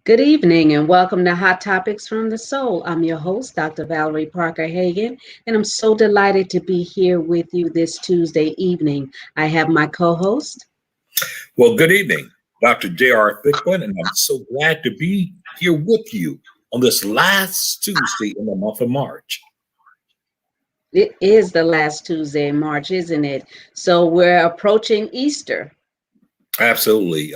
Good evening and welcome to Hot Topics from the Soul. I'm your host, Dr. Valerie Parker-Hagan, and I'm so delighted to be here with you this Tuesday evening. I have my co-host. Well, good evening, Dr. J.R. Thicklin, and I'm so glad to be here with you on this last Tuesday in the month of March. It is the last Tuesday in March, isn't it? So we're approaching Easter. Absolutely.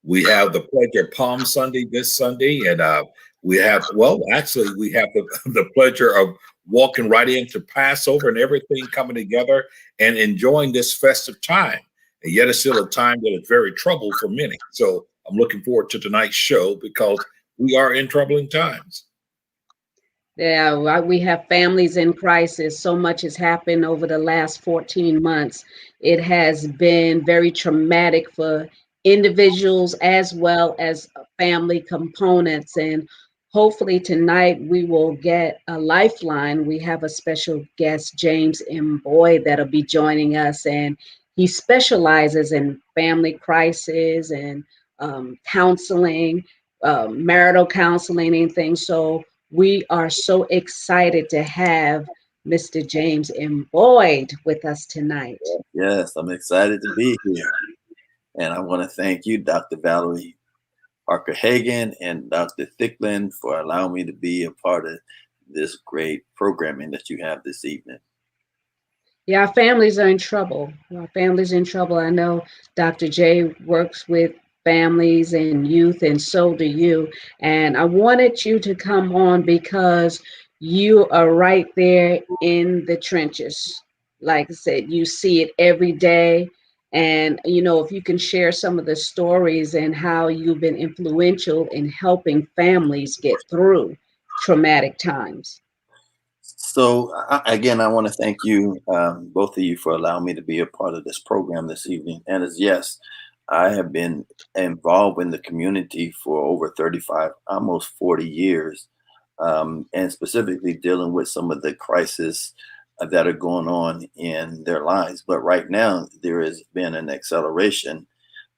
We have the pleasure of Palm Sunday this Sunday, and we have the pleasure of walking right into Passover and everything coming together and enjoying this festive time. And yet it's still a time that is very troubled for many. So I'm looking forward to tonight's show because we are in troubling times. Yeah, we have families in crisis. So much has happened over the last 14 months. It has been very traumatic for individuals as well as family components. And hopefully tonight we will get a lifeline. We have a special guest, James M. Boyd, that'll be joining us. And he specializes in family crisis and counseling, marital counseling and things. So we are so excited to have Mr. James M. Boyd with us tonight. Yes, I'm excited to be here. And I want to thank you, Dr. Valerie Parker-Hagan and Dr. Thicklin, for allowing me to be a part of this great programming that you have this evening. Yeah, our families are in trouble. Our families are in trouble. I know Dr. J works with families and youth, and so do you. And I wanted you to come on because you are right there in the trenches. Like I said, you see it every day. And, if you can share some of the stories and how you've been influential in helping families get through traumatic times. So, again, I want to thank you, both of you, for allowing me to be a part of this program this evening. And as yes, I have been involved in the community for over 35, almost 40 years, and specifically dealing with some of the crises that are going on in their lives. But right now, there has been an acceleration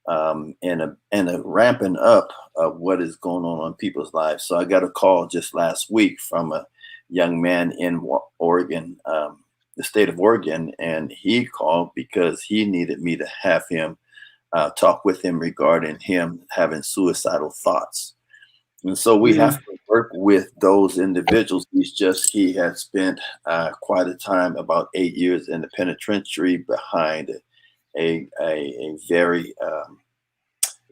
and a ramping up of what is going on people's lives. So I got a call just last week from a young man in Oregon, the state of Oregon, and he called because he needed me to have him talk with him regarding him having suicidal thoughts. And so we have to work with those individuals. He had spent quite a time, about 8 years in the penitentiary behind a very,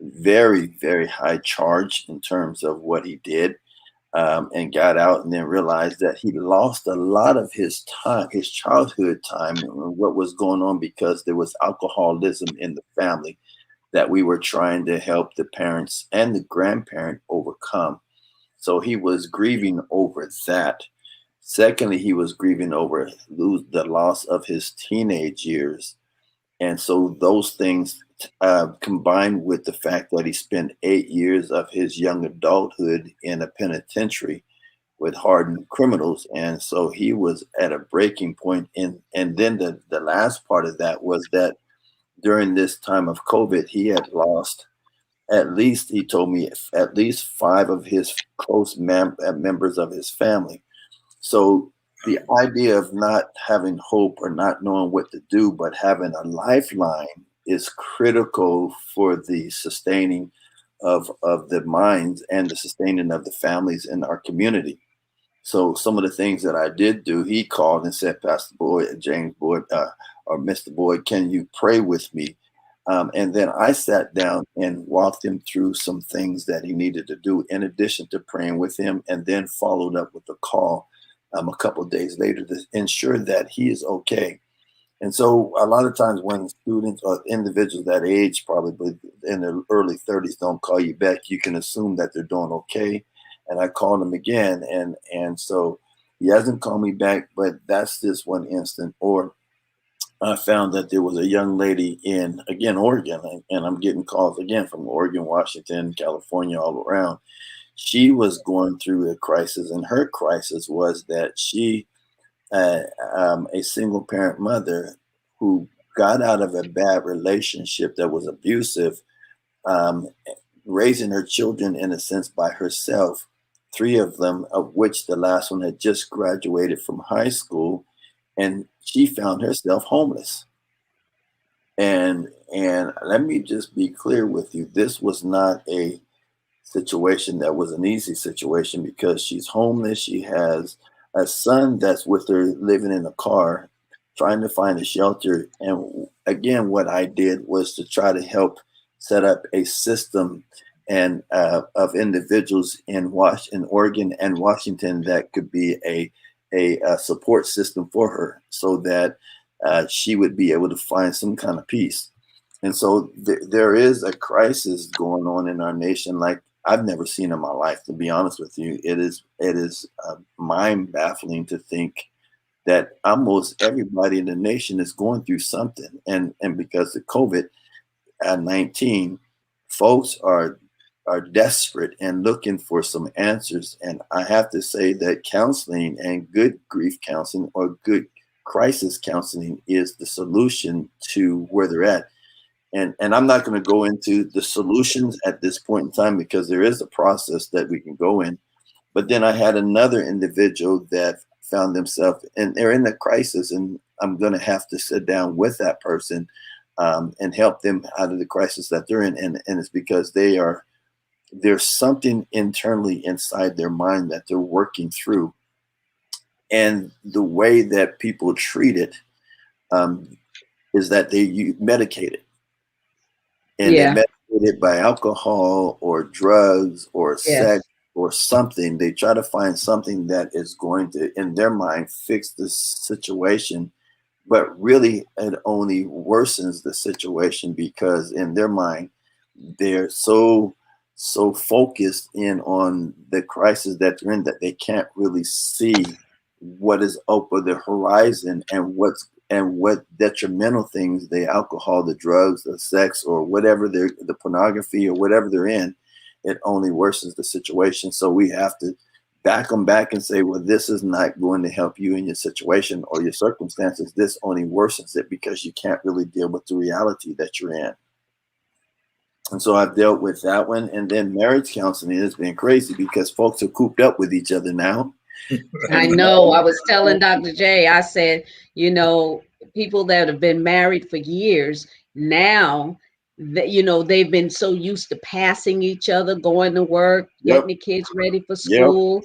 very, very high charge in terms of what he did, and got out and then realized that he lost a lot of his time, his childhood time, and what was going on because there was alcoholism in the family that we were trying to help the parents and the grandparent overcome. So he was grieving over that. Secondly, he was grieving over the loss of his teenage years. And so those things combined with the fact that he spent 8 years of his young adulthood in a penitentiary with hardened criminals. And so he was at a breaking point. And then the last part of that was that during this time of COVID, he had lost at least, he told me, at least five of his close members of his family. So the idea of not having hope or not knowing what to do, but having a lifeline is critical for the sustaining of the minds and the sustaining of the families in our community. So some of the things that I did do, he called and said, Pastor Boyd, James Boyd, or Mr. Boyd, can you pray with me? And then I sat down and walked him through some things that he needed to do in addition to praying with him, and then followed up with a call a couple of days later to ensure that he is okay. And so a lot of times when students or individuals that age, probably in their early 30s, don't call you back, you can assume that they're doing okay. And I called him again. And so he hasn't called me back, but that's just one instant. Or I found that there was a young lady in, again, Oregon, and I'm getting calls again from Oregon, Washington, California, all around. She was going through a crisis, and her crisis was that she, a single parent mother who got out of a bad relationship that was abusive, um, raising her children in a sense by herself, three of them, of which the last one had just graduated from high school, and she found herself homeless. And let me just be clear with you, this was not a situation that was an easy situation, because she's homeless. She has a son that's with her living in a car trying to find a shelter. And again, what I did was to try to help set up a system and of individuals in Oregon and Washington that could be a support system for her, so that she would be able to find some kind of peace. And so there is a crisis going on in our nation like I've never seen in my life, to be honest with you. It is mind baffling to think that almost everybody in the nation is going through something. And because of COVID-19, folks are desperate and looking for some answers. And I have to say that counseling and good grief counseling or good crisis counseling is the solution to where they're at. And I'm not going to go into the solutions at this point in time, because there is a process that we can go in. But then I had another individual that found themselves, and they're in a crisis, and I'm going to have to sit down with that person and help them out of the crisis that they're in. And it's because there's something internally inside their mind that they're working through. And the way that people treat it is that they medicate it. And they medicate it by alcohol or drugs or sex or something. They try to find something that is going to, in their mind, fix the situation. But really, it only worsens the situation, because in their mind, they're so focused in on the crisis that they're in that they can't really see what is over the horizon and what detrimental things, the alcohol, the drugs, the sex, or whatever the pornography or whatever they're in, it only worsens the situation. So we have to back them back and say, well, this is not going to help you in your situation or your circumstances. This only worsens it, because you can't really deal with the reality that you're in. And so I've dealt with that one. And then marriage counseling has been crazy, because folks are cooped up with each other now. I know. I was telling Dr. J, I said, people that have been married for years now, that, they've been so used to passing each other, going to work, getting the kids ready for school,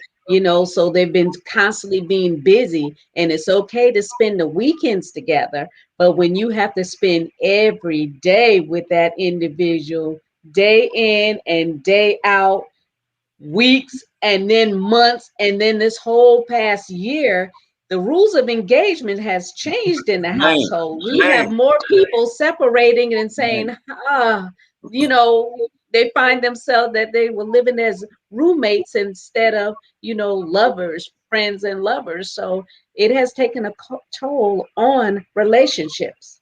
so they've been constantly being busy. And it's okay to spend the weekends together. But when you have to spend every day with that individual, day in and day out, weeks and then months, and then this whole past year, the rules of engagement has changed in the household. We have more people separating and saying, they find themselves that they were living as roommates instead of, lovers, friends and lovers. So it has taken a toll on relationships.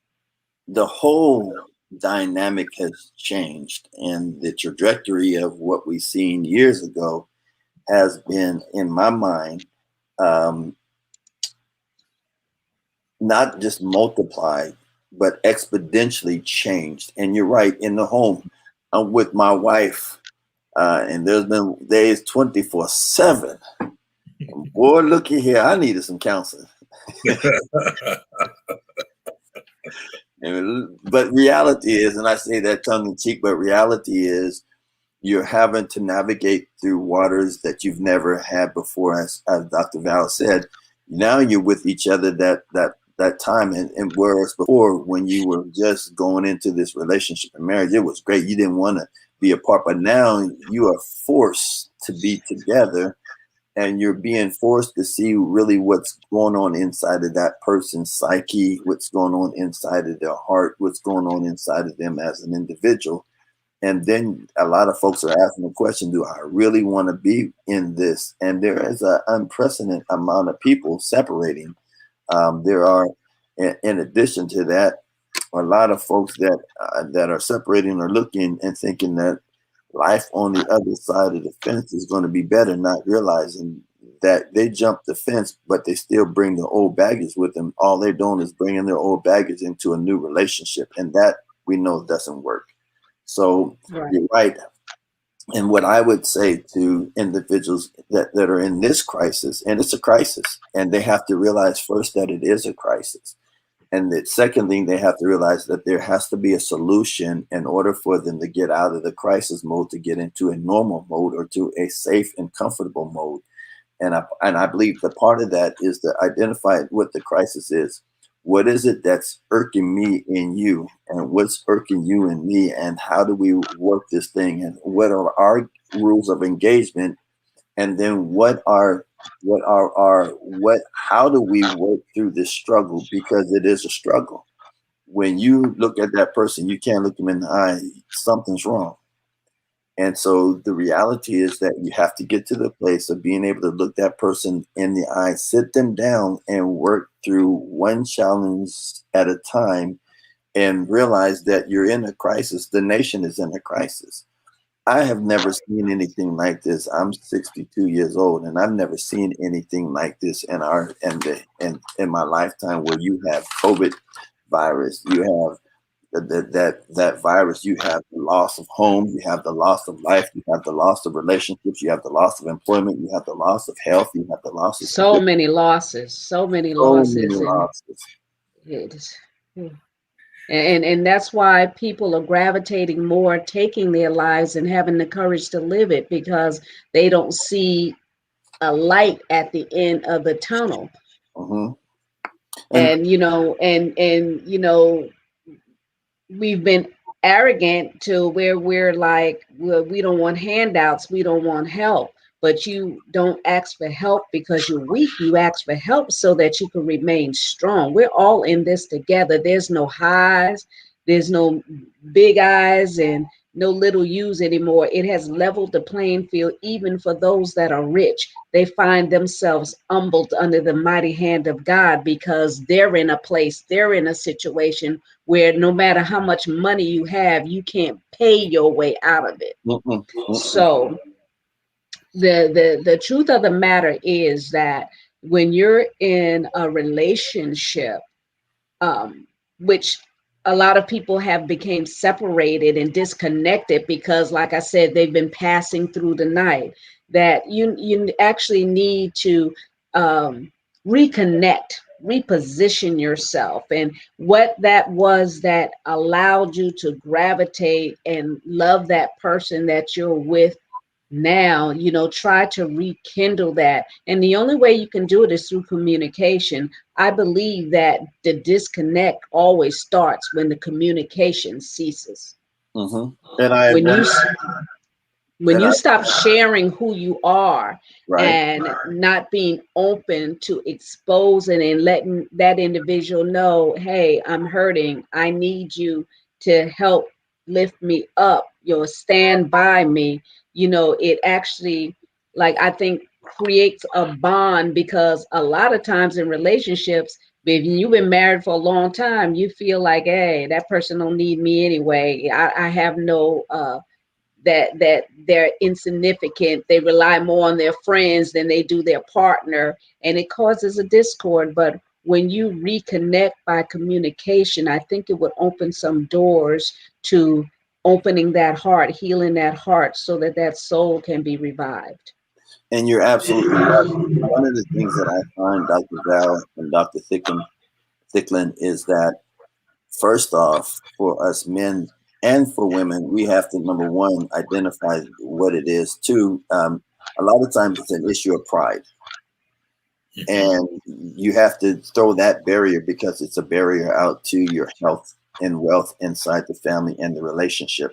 The whole dynamic has changed, and the trajectory of what we've seen years ago has been, in my mind, not just multiplied, but exponentially changed. And you're right, in the home, I'm with my wife, and there's been days 24/7. Boy, looky here, I needed some counseling. But reality is, and I say that tongue in cheek, but reality is you're having to navigate through waters that you've never had before. As Dr. Val said, now you're with each other that time. And whereas before, when you were just going into this relationship and marriage, it was great. You didn't want to be apart. But now you are forced to be together. And you're being forced to see really what's going on inside of that person's psyche, what's going on inside of their heart, what's going on inside of them as an individual. And then a lot of folks are asking the question, do I really want to be in this? And there is an unprecedented amount of people separating. There are, in addition to that, a lot of folks that are separating or looking and thinking that life on the other side of the fence is going to be better, not realizing that they jumped the fence, but they still bring the old baggage with them. All they're doing is bringing their old baggage into a new relationship, and that we know doesn't work. So You're right. And what I would say to individuals that are in this crisis, and it's a crisis, and they have to realize first that it is a crisis. And the second thing, they have to realize that there has to be a solution in order for them to get out of the crisis mode to get into a normal mode or to a safe and comfortable mode. And I believe the part of that is to identify what the crisis is. What is it that's irking me in you, and what's irking you in me, and how do we work this thing, and what are our rules of engagement, and then what how do we work through this struggle, because it is a struggle. When you look at that person, you can't look them in the eye. Something's wrong. And so the reality is that you have to get to the place of being able to look that person in the eye, sit them down, and work through one challenge at a time, and realize that you're in a crisis. The nation is in a crisis. I have never seen anything like this. I'm 62 years old, and I've never seen anything like this in my lifetime, where you have COVID virus, you have that virus, you have the loss of home, you have the loss of life, you have the loss of relationships, you have the loss of employment, you have the loss of health, you have the loss of So many losses, so many so many losses, and losses. it's, and that's why people are gravitating more, taking their lives and having the courage to live it, because they don't see a light at the end of the tunnel. Hmm. And And we've been arrogant to where we're like, well, we don't want handouts, we don't want help. But you don't ask for help because you're weak. You ask for help so that you can remain strong. We're all in this together. There's no highs, there's no big eyes, and no little U's anymore. It has leveled the playing field even for those that are rich. They find themselves humbled under the mighty hand of God, because they're in a place, they're in a situation where no matter how much money you have, you can't pay your way out of it. mm-mm, mm-mm, So the truth of the matter is that when you're in a relationship, which a lot of people have become separated and disconnected because, like I said, they've been passing through the night, that you actually need to reconnect, reposition yourself. And what that was that allowed you to gravitate and love that person that you're with now, try to rekindle that. And the only way you can do it is through communication. I believe that the disconnect always starts when the communication ceases. mm-hmm. And I When you when and you I stop sharing who you are right. and not being open to exposing and letting that individual know, hey, I'm hurting, I need you to help lift me up, stand by me, it actually, like, I think creates a bond. Because a lot of times in relationships, if you've been married for a long time, you feel like, hey, that person don't need me anyway. I have no that they're insignificant. They rely more on their friends than they do their partner, and it causes a discord. But when you reconnect by communication, I think it would open some doors to opening that heart, healing that heart, so that that soul can be revived. And you're absolutely right. One of the things that I find, Dr. Val and Dr. Thicklin, is that first off, for us men and for women, we have to, number one, identify what it is. Two, a lot of times it's an issue of pride. And you have to throw that barrier, because it's a barrier out to your health and wealth inside the family and the relationship.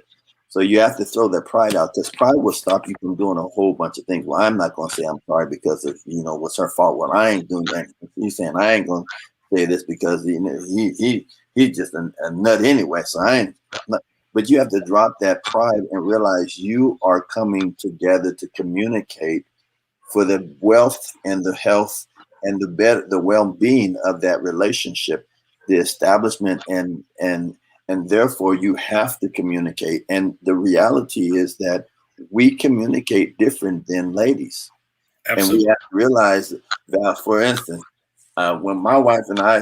So you have to throw that pride out, because pride will stop you from doing a whole bunch of things. Well, I'm not going to say I'm sorry because of, what's her fault. Well, I ain't doing that. He's saying I ain't going to say this because he's just a nut anyway. So I ain't. But you have to drop that pride and realize you are coming together to communicate for the wealth and the health and the well-being of that relationship, the establishment, and therefore you have to communicate. And the reality is that we communicate different than ladies. Absolutely. And we have to realize that, for instance, when my wife and I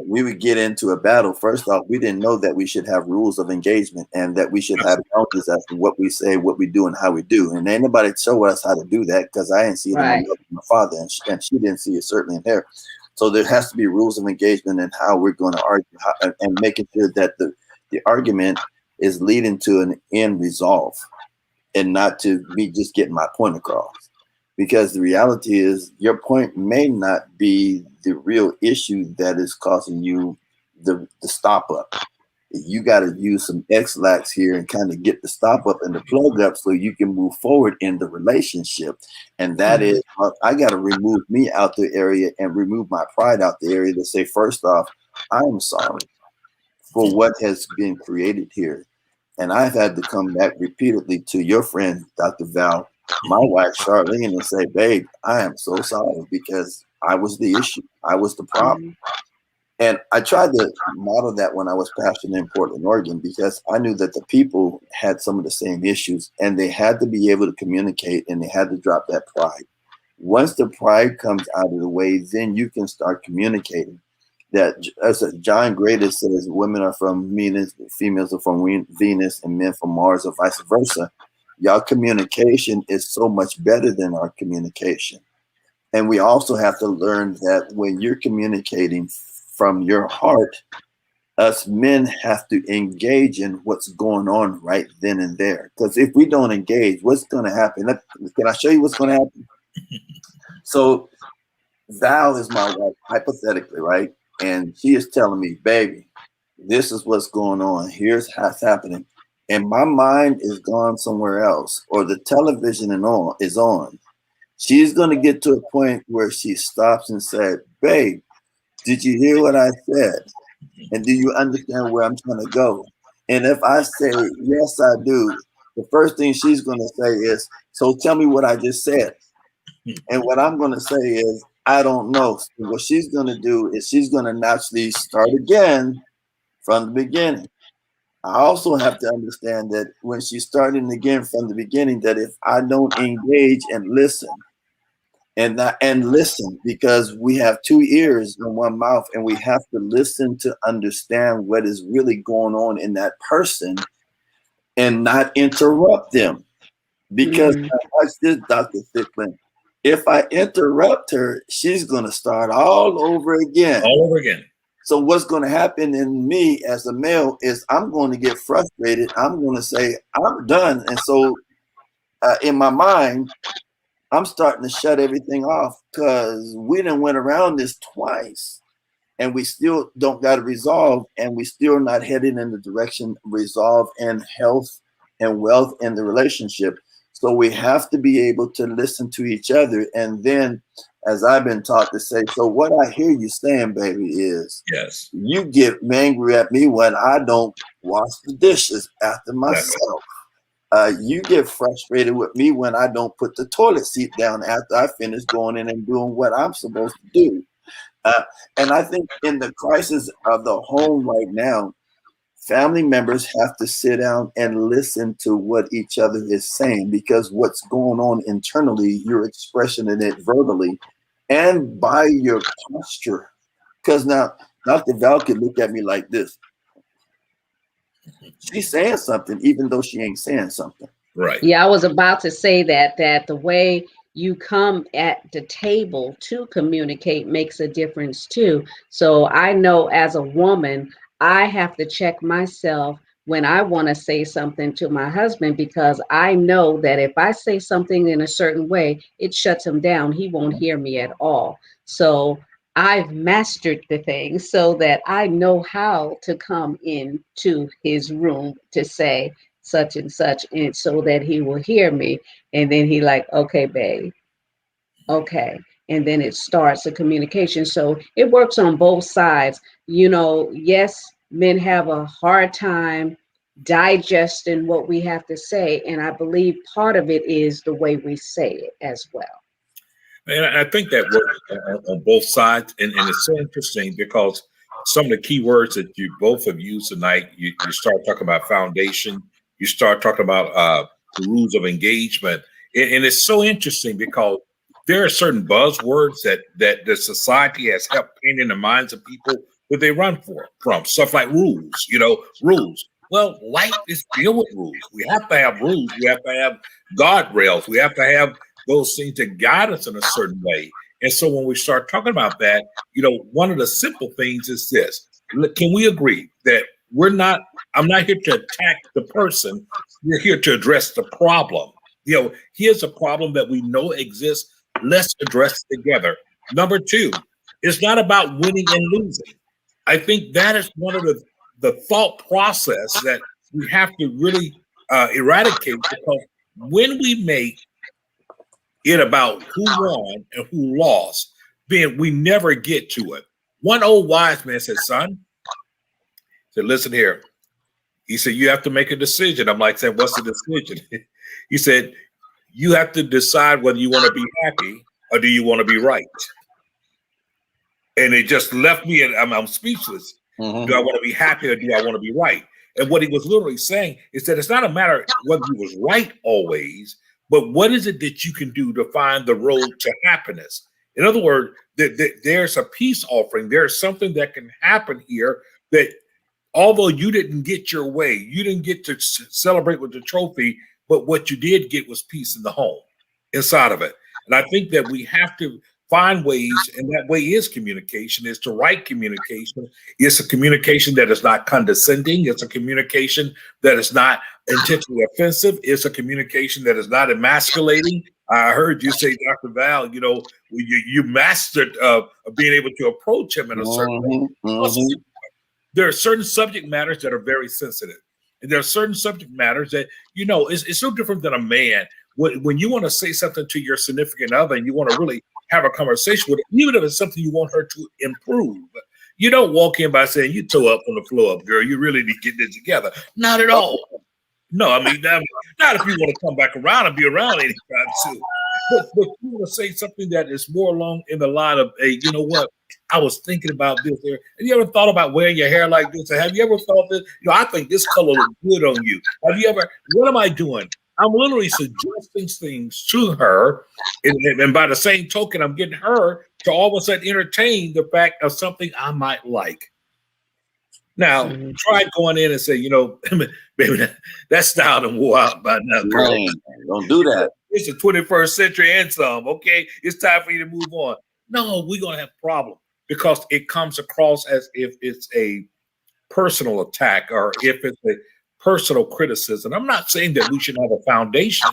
we would get into a battle. First off, we didn't know that we should have rules of engagement and that we should have boundaries as to what we say, what we do, and how we do. And ain't nobody show us how to do that because I didn't see it in my Right. mother and my father, and she didn't see it certainly in her. So there has to be rules of engagement and how we're going to argue and making sure that the argument is leading to an end resolve and not to me just getting my point across. Because the reality is your point may not be the real issue that is causing you the stop up. You got to use some X-lax here and kind of get the stop up and the plug up so you can move forward in the relationship. And that is, I got to remove me out the area and remove my pride out the area to say, first off, I'm sorry for what has been created here. And I've had to come back repeatedly to your friend, Dr. Val, my wife, Charlene, and say, babe, I am so sorry because I was the issue. I was the problem. And I tried to model that when I was pastoring in Portland, Oregon, because I knew that the people had some of the same issues and they had to be able to communicate and they had to drop that pride. Once the pride comes out of the way, then you can start communicating. That, as John Grader says, women are from Venus, females are from Venus, and men from Mars, or vice versa. Y'all communication is so much better than our communication. And we also have to learn that when you're communicating from your heart, us men have to engage in what's going on right then and there. Because if we don't engage, what's going to happen? Can I show you what's going to happen? So Val is my wife, hypothetically, right? And she is telling me, baby, this is what's going on. Here's how it's happening. And my mind is gone somewhere else, or the television is on. She's going to get to a point where she stops and said, babe, did you hear what I said? And do you understand where I'm trying to go? And if I say, yes, I do, the first thing she's going to say is, so tell me what I just said. And what I'm going to say is, I don't know. So what she's going to do is she's going to naturally start again from the beginning. I also have to understand that when she's starting again from the beginning, that if I don't engage and listen, and listen, because we have two ears and one mouth, and we have to listen to understand what is really going on in that person and not interrupt them. Because watch this, Dr. Thicklin. If I interrupt her, she's going to start all over again. All over again. So what's going to happen in me as a male is I'm going to get frustrated. I'm going to say, I'm done. And so in my mind, I'm starting to shut everything off because we done went around this twice and we still don't got to resolve, and we still not heading in the direction resolve and health and wealth in the relationship. So we have to be able to listen to each other. And then, as I've been taught to say, so what I hear you saying, baby, is yes, you get angry at me when I don't wash the dishes after myself. You get frustrated with me when I don't put the toilet seat down after I finish going in and doing what I'm supposed to do. And I think in the crisis of the home right now, family members have to sit down and listen to what each other is saying, because what's going on internally, you're expressing it verbally and by your posture. Because now Dr. Val could look at me like this. She's saying something, even though she ain't saying something. Right. Yeah, I was about to say that the way you come at the table to communicate makes a difference too. So I know as a woman, I have to check myself when I want to say something to my husband, because I know that if I say something in a certain way, it shuts him down. He won't hear me at all. So I've mastered the thing so that I know how to come into his room to say such and such, and so that he will hear me. And then he like, okay, babe, okay. And then it starts a communication. So it works on both sides. You know, yes, men have a hard time digesting what we have to say. And I believe part of it is the way we say it as well. And I think that works on both sides. And it's so interesting because some of the key words that you both have used tonight, you start talking about foundation, you start talking about the rules of engagement. And it's so interesting because there are certain buzzwords that the society has helped paint in the minds of people that they run from? Stuff like rules, rules. Well, life is filled with rules. We have to have rules. We have to have guardrails. We have to have those things to guide us in a certain way. And so when we start talking about that, one of the simple things is this. Can we agree that I'm not here to attack the person. We're here to address the problem. Here's a problem that we know exists. Let's address it together. Number two, it's not about winning and losing. I think that is one of the thought process that we have to really eradicate, because when we make it about who won and who lost, then we never get to it. One old wise man said, son, said, listen here. He said, you have to make a decision. I'm like, saying, what's the decision? He said, you have to decide whether you want to be happy or do you want to be right? And it just left me, and I'm speechless. Mm-hmm. Do I want to be happy or do I want to be right? And what he was literally saying is that it's not a matter whether he was right always, but what is it that you can do to find the road to happiness? In other words, there's a peace offering. There's something that can happen here that, although you didn't get your way, you didn't get to celebrate with the trophy, but what you did get was peace in the home inside of it. And I think that we have to find ways, and that way is communication, is to right communication. It's a communication that is not condescending. It's a communication that is not intentionally offensive. It's a communication that is not emasculating. I heard you say, Dr. Val, you mastered being able to approach him in a certain way. Mm-hmm. There are certain subject matters that are very sensitive. And there are certain subject matters that, it's no different than a man. When you want to say something to your significant other and you want to really have a conversation with her, even if it's something you want her to improve, you don't walk in by saying, you toe up on the floor, girl, you really need to get this together. Not at all. No, I mean, not if you want to come back around and be around anytime soon. But you want to say something that is more along in the line of, hey, you know what? I was thinking about this. Have you ever thought about wearing your hair like this? Or have you ever thought that, I think this color looks good on you? Have you ever, what am I doing? I'm literally suggesting things to her. And by the same token, I'm getting her to all of a sudden entertain the fact of something I might like. Now, try going in and say, baby, that style done wore out by now, girl. Man, don't do that. It's the 21st century and some, okay? It's time for you to move on. No, we're going to have a problem because it comes across as if it's a personal attack or if it's a personal criticism. I'm not saying that we should have a foundation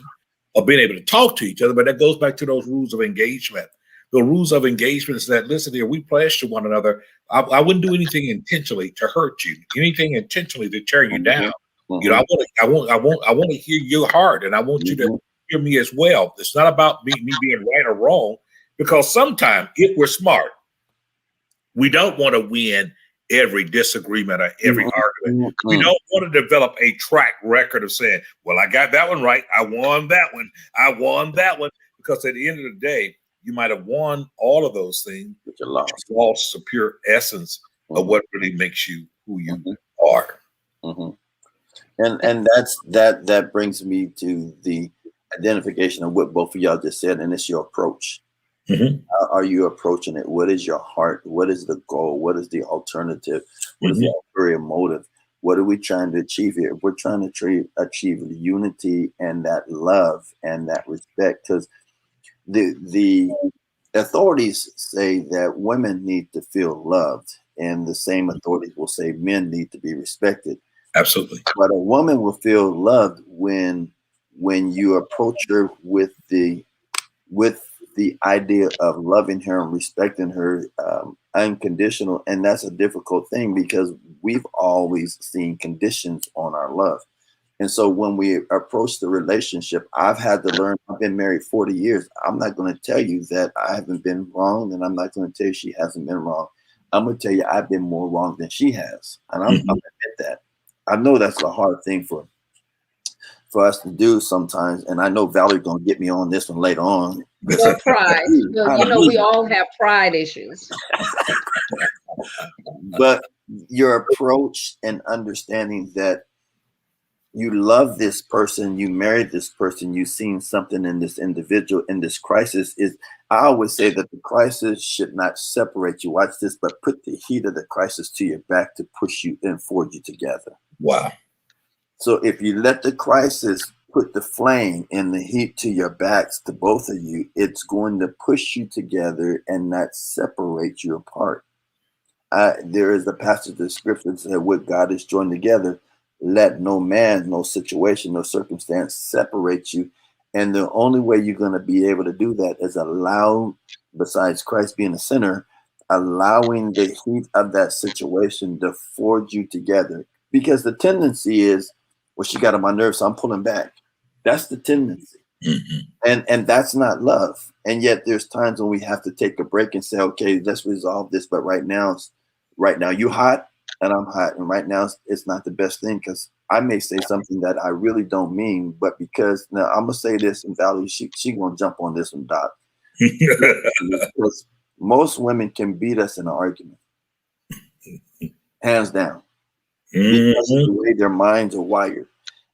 of being able to talk to each other, but that goes back to those rules of engagement. The rules of engagement is that, listen here, we pledge to one another. I wouldn't do anything intentionally to hurt you, anything intentionally to tear you down. Mm-hmm. I want to hear your heart, and I want you to hear me as well. It's not about me being right or wrong, because sometimes if we're smart, we don't want to win every disagreement or every argument. We don't want to develop a track record of saying, well, I got that one right. I won that one. I won that one. Because at the end of the day, you might have won all of those things, but you lost the pure essence of what really makes you who you are. And that brings me to the identification of what both of y'all just said, and it's your approach. How are you approaching it? What is your heart? What is the goal? What is the alternative? What is the ulterior motive? What are we trying to achieve here? We're trying to achieve the unity and that love and that respect, because the authorities say that women need to feel loved, and the same authorities will say men need to be respected. Absolutely. But a woman will feel loved when you approach her with the idea of loving her and respecting her unconditional. And that's a difficult thing because we've always seen conditions on our love. And so when we approach the relationship, I've had to learn, I've been married 40 years. I'm not going to tell you that I haven't been wrong, and I'm not going to tell you she hasn't been wrong. I'm going to tell you I've been more wrong than she has. And I'm going to admit that. I know that's a hard thing for us to do sometimes. And I know Valerie's going to get me on this one later on. Well, pride. We all have pride issues. But your approach and understanding that You love this person, you married this person, you've seen something in this individual in this crisis. Is I always say that the crisis should not separate you. Watch this, but put the heat of the crisis to your back to push you and forge you together. Wow. So if you let the crisis put the flame and the heat to your backs, to both of you, it's going to push you together and not separate you apart. There is a passage of scripture that said, what God has joined together, let no man, no situation, no circumstance separate you. And the only way you're going to be able to do that is allow, besides Christ being a sinner, allowing the heat of that situation to forge you together. Because the tendency is, well, she got on my nerves, so I'm pulling back. That's the tendency. Mm-hmm. And that's not love. And yet there's times when we have to take a break and say, okay, let's resolve this. But right now you hot and I'm hot. And right now it's not the best thing, because I may say something that I really don't mean, but because now I'm gonna say this, and Valerie, she gonna jump on this one, Doc. Because most women can beat us in an argument. Hands down. Because of the way their minds are wired.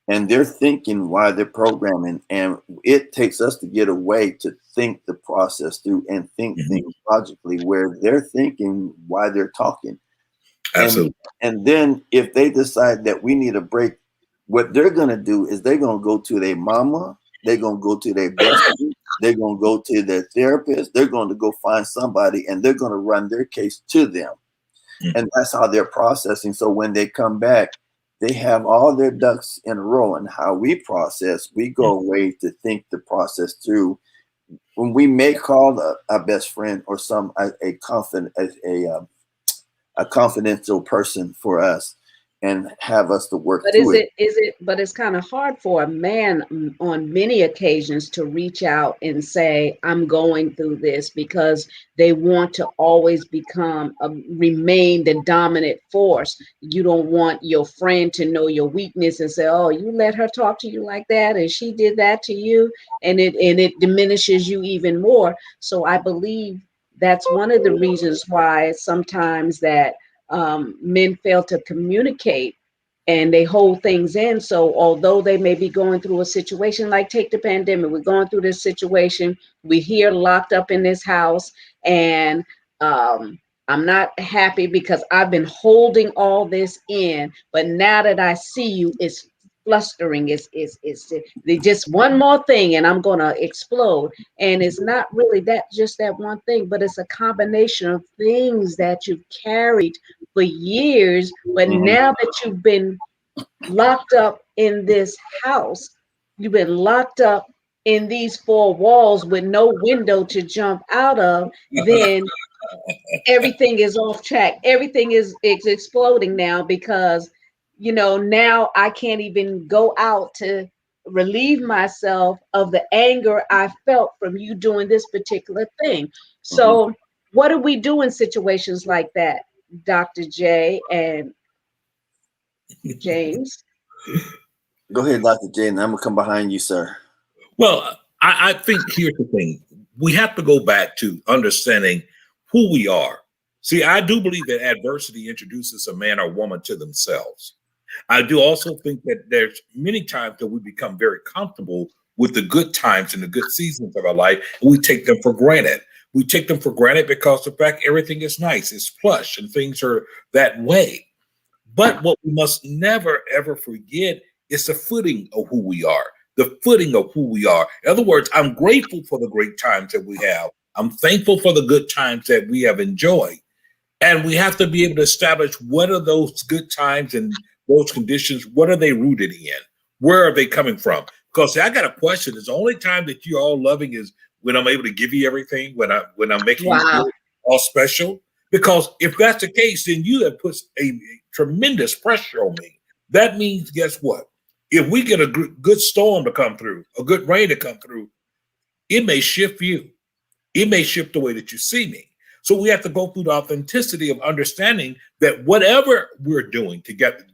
And they're thinking while they're programming, and it takes us to get away to think the process through and think things logically, where they're thinking while they're talking. Absolutely. And then if they decide that we need a break, what they're going to do is they're going to go to their mama, they're going to go to their bestie, they're going to go to their therapist, they're going to go find somebody, and they're going to run their case to them. And that's how they're processing. So when they come back, they have all their ducks in a row. And how we process, we go away to think the process through. When we may call a best friend or a confidential person for us and have us to work But through but it's kind of hard for a man on many occasions to reach out and say, I'm going through this, because they want to always remain the dominant force. You don't want your friend to know your weakness and say, oh, you let her talk to you like that, and she did that to you, and it diminishes you even more. So I believe that's one of the reasons why sometimes that men fail to communicate and they hold things in. So although they may be going through a situation, like take the pandemic, we're going through this situation, we're here locked up in this house, and I'm not happy because I've been holding all this in, but now that I see you, it's flustering. It's just one more thing and I'm gonna explode. And it's not really just that one thing, but it's a combination of things that you've carried for years, but now that you've been locked up in this house, you've been locked up in these four walls with no window to jump out of, then everything is off track. Everything is exploding now, because now I can't even go out to relieve myself of the anger I felt from you doing this particular thing. So what do we do in situations like that, Dr. J and James? Go ahead, Dr. J, and I'm gonna come behind you, sir. Well, I think here's the thing. We have to go back to understanding who we are. See, I do believe that adversity introduces a man or woman to themselves. I do also think that there's many times that we become very comfortable with the good times and the good seasons of our life, and we take them for granted. We take them for granted because, in fact, everything is nice, it's plush, and things are that way. But what we must never, ever forget is the footing of who we are, the footing of who we are. In other words, I'm grateful for the great times that we have. I'm thankful for the good times that we have enjoyed. And we have to be able to establish what are those good times and those conditions, what are they rooted in? Where are they coming from? Because see, I got a question. Is the only time that you're all loving is when I'm able to give you everything, when I'm making you feel all special? Because if that's the case, then you have put a tremendous pressure on me. That means, guess what? If we get a good storm to come through, a good rain to come through, it may shift you. It may shift the way that you see me. So we have to go through the authenticity of understanding that whatever we're doing together,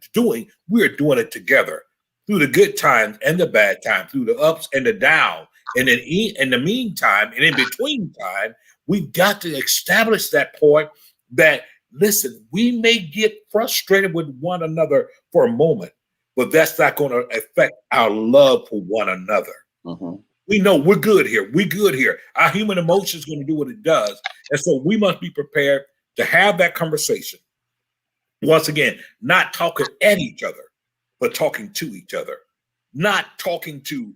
we're doing it together through the good times and the bad times, through the ups and the downs. And then in the meantime, and in between time, we've got to establish that point that, listen, we may get frustrated with one another for a moment, but that's not going to affect our love for one another. Mm-hmm. We know we're good here. We're good here. Our human emotion is going to do what it does. And so we must be prepared to have that conversation. Once again, not talking at each other, but talking to each other. Not talking to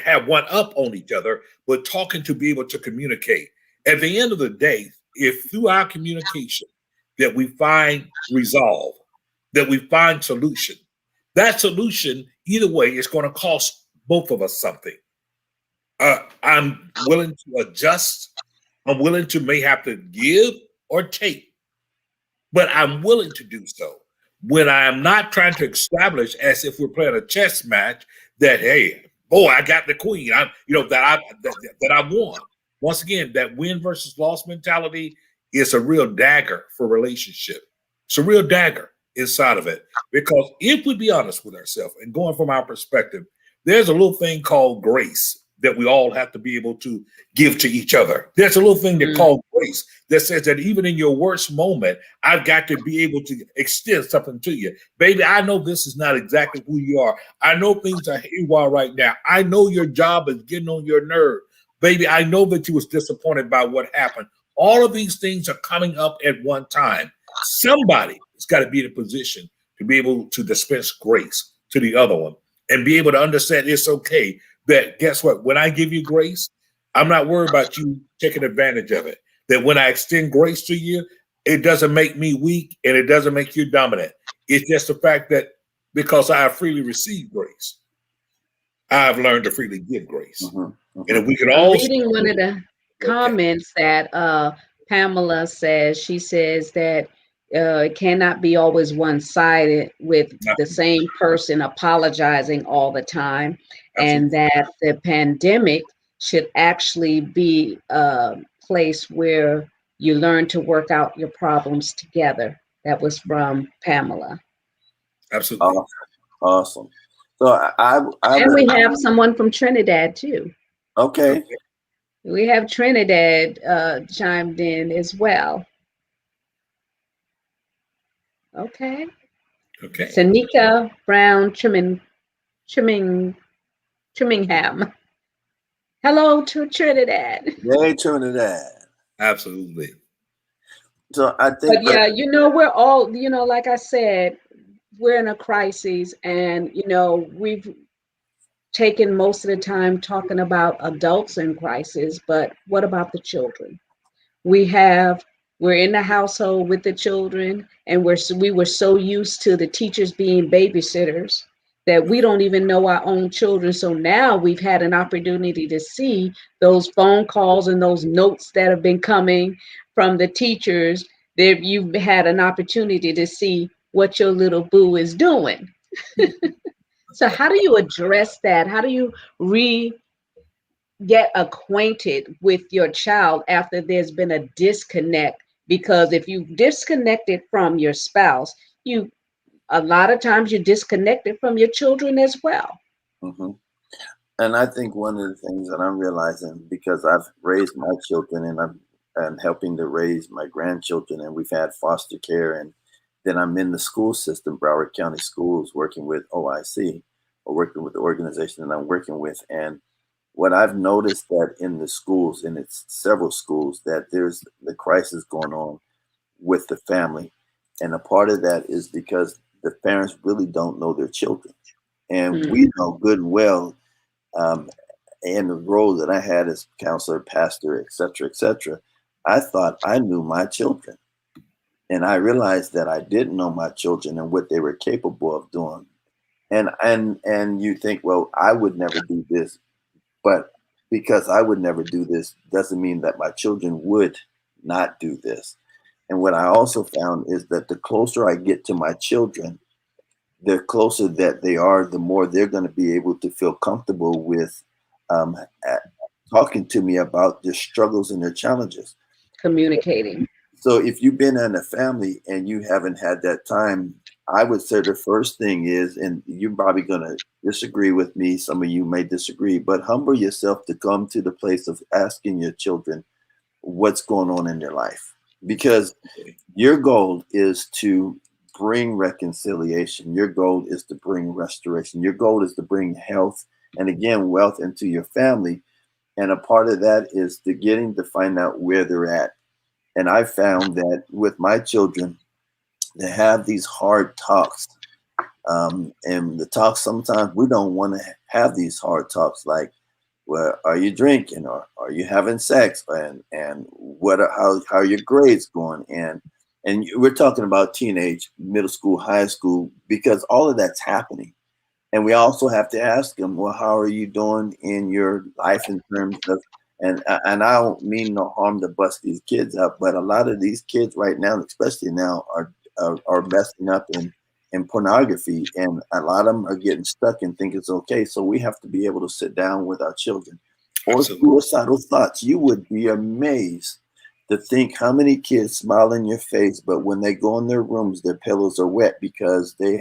have one up on each other, but talking to be able to communicate. At the end of the day, if through our communication that we find resolve, that we find solution, that solution, either way, is going to cost both of us something. I'm willing to adjust. I'm willing to may have to give or take, but I'm willing to do so when I am not trying to establish as if we're playing a chess match that, hey, boy, I got the queen. That I won. Once again, that win versus loss mentality is a real dagger for relationship. It's a real dagger inside of it, because if we be honest with ourselves and going from our perspective, there's a little thing called grace that we all have to be able to give to each other. There's a little thing that called grace that says that even in your worst moment, I've got to be able to extend something to you. Baby, I know this is not exactly who you are. I know things are haywire right now. I know your job is getting on your nerve. Baby, I know that you was disappointed by what happened. All of these things are coming up at one time. Somebody has got to be in a position to be able to dispense grace to the other one and be able to understand it's okay. That guess what? When I give you grace, I'm not worried about you taking advantage of it. That when I extend grace to you, it doesn't make me weak and it doesn't make you dominant. It's just the fact that because I have freely received grace, I've learned to freely give grace. Mm-hmm. Mm-hmm. And if we can I'm all reading one of the comments that Pamela says. She says that it cannot be always one-sided with the same person apologizing all the time, and that the pandemic should actually be a place where you learn to work out your problems together. That was from Pamela. Absolutely. Awesome. So and we have someone from Trinidad too. Okay. We have Trinidad chimed in as well. Okay. Sanika Brown Trimmingham. Hello to Trinidad. Hey, Trinidad. Absolutely. So I think. But yeah, we're all, like I said, we're in a crisis, and we've taken most of the time talking about adults in crisis, but what about the children? We're in the household with the children, and we were so used to the teachers being babysitters that we don't even know our own children. So now we've had an opportunity to see those phone calls and those notes that have been coming from the teachers. That you've had an opportunity to see what your little boo is doing. So how do you address that? How do you get acquainted with your child after there's been a disconnect? Because if you disconnected from your spouse, a lot of times you're disconnected from your children as well. Mm-hmm. And I think one of the things that I'm realizing, because I've raised my children and I'm helping to raise my grandchildren, and we've had foster care, and then I'm in the school system, Broward County Schools, working with OIC, or working with the organization that I'm working with. And what I've noticed that in the schools, and it's several schools, that there's the crisis going on with the family. And a part of that is because the parents really don't know their children. And we know good and well, in the role that I had as counselor, pastor, et cetera, I thought I knew my children. And I realized that I didn't know my children and what they were capable of doing. And you think, well, I would never do this. But because I would never do this doesn't mean that my children would not do this. And what I also found is that the closer I get to my children, the closer that they are, the more they're going to be able to feel comfortable with talking to me about their struggles and their challenges. Communicating. So if you've been in a family and you haven't had that time, I would say the first thing is, and you're probably going to disagree with me, some of you may disagree, but humble yourself to come to the place of asking your children what's going on in their life. Because your goal is to bring reconciliation. Your goal is to bring restoration. Your goal is to bring health and, again, wealth into your family. And a part of that is to getting to find out where they're at. And I found that with my children, they have these hard talks. And the talks, sometimes we don't want to have these hard talks like, well, are you drinking, or are you having sex, and what how are your grades going? And we're talking about teenage, middle school, high school, because all of that's happening. And we also have to ask them, well, how are you doing in your life in terms of, and I don't mean no harm to bust these kids up, but a lot of these kids right now, especially now, are messing up in pornography, and a lot of them are getting stuck and think it's okay. So we have to be able to sit down with our children. Or suicidal thoughts. You would be amazed to think how many kids smile in your face, but when they go in their rooms, their pillows are wet because they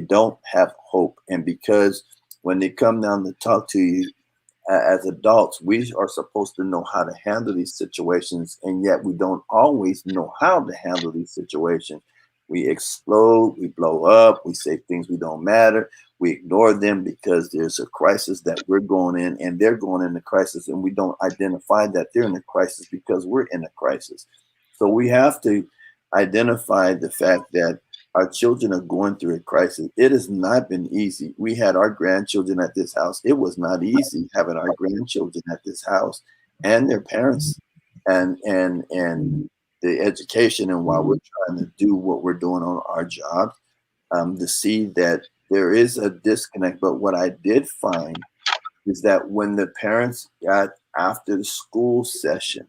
don't have hope. And because when they come down to talk to you as adults, we are supposed to know how to handle these situations, and yet we don't always know how to handle these situations. We explode, we blow up, we say things we don't matter, we ignore them because there's a crisis that we're going in and they're going in the crisis, and we don't identify that they're in a crisis because we're in a crisis. So we have to identify the fact that our children are going through a crisis. It has not been easy. We had our grandchildren at this house. It was not easy having our grandchildren at this house and their parents and the education, and while we're trying to do what we're doing on our jobs, to see that there is a disconnect. But what I did find is that when the parents got after the school session,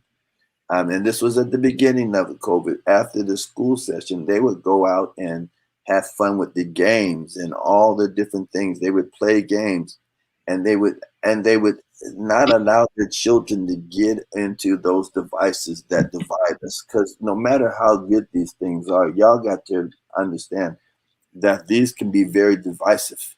and this was at the beginning of COVID, after the school session, they would go out and have fun with the games and all the different things. They would play games, and they would not allow their children to get into those devices that divide us. Because no matter how good these things are, y'all got to understand that these can be very divisive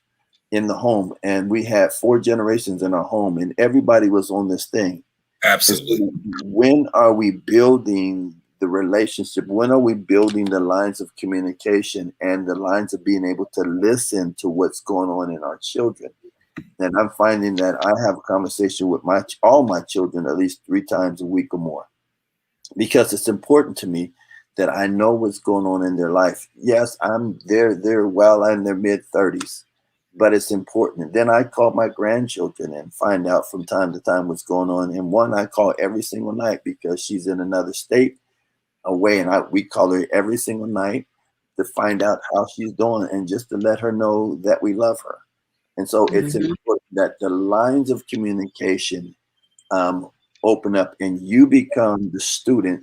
in the home. And we had 4 generations in our home, and everybody was on this thing. Absolutely. So when are we building the relationship? When are we building the lines of communication and the lines of being able to listen to what's going on in our children? And I'm finding that I have a conversation with all my children at least 3 times a week or more, because it's important to me that I know what's going on in their life. Yes, they're well in their mid-30s, but it's important. Then I call my grandchildren and find out from time to time what's going on. And one I call every single night because she's in another state away, and we call her every single night to find out how she's doing and just to let her know that we love her. And so it's important that the lines of communication open up, and you become the student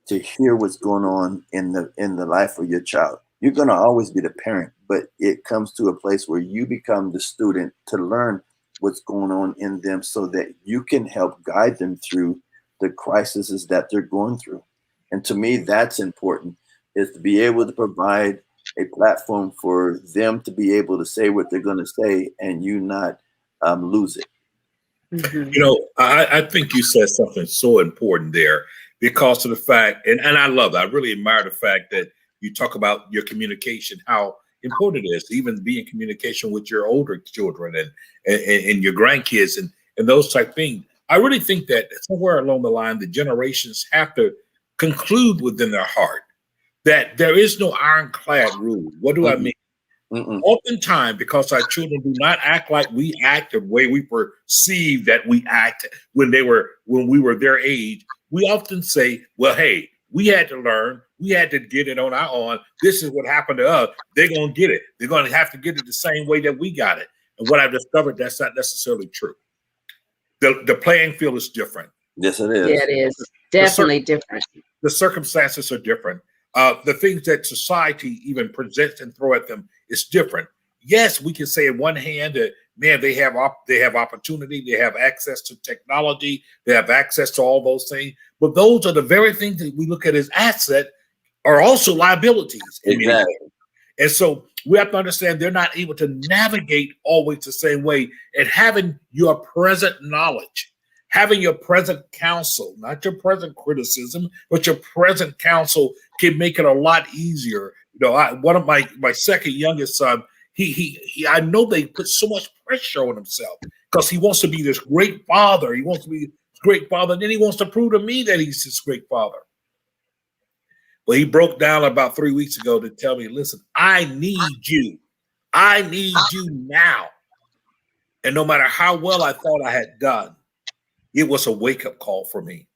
to hear what's going on in the life of your child. You're going to always be the parent, but it comes to a place where you become the student to learn what's going on in them so that you can help guide them through the crises that they're going through. And to me, that's important, is to be able to provide a platform for them to be able to say what they're going to say and you not lose it. You know, I think you said something so important there because of the fact, and I love that. I really admire the fact that you talk about your communication, how important it is to even be in communication with your older children and your grandkids and those type things. I really think that somewhere along the line, the generations have to conclude within their heart that there is no ironclad rule. What do I mean? Oftentimes, because our children do not act like we act the way we perceive that we act when we were their age, we often say, well, hey, we had to learn. We had to get it on our own. This is what happened to us. They're going to get it. They're going to have to get it the same way that we got it. And what I've discovered, that's not necessarily true. The playing field is different. Yes, it is. Yeah, it is. Definitely different. The circumstances are different. The things that society even presents and throw at them is different. Yes, we can say on one hand that, man, they have opportunity, they have access to technology, they have access to all those things. But those are the very things that we look at as asset are also liabilities. Exactly. And so we have to understand they're not able to navigate always the same way. And having your present knowledge, having your present counsel, not your present criticism, but your present counsel can make it a lot easier One of my second youngest son, he I know they put so much pressure on himself because he wants to be this great father. He wants to be this great father, and then he wants to prove to me that he's this great father. Well, he broke down about 3 weeks ago to tell me, listen, I need you. I need you now. And no matter how well I thought I had done, it was a wake-up call for me.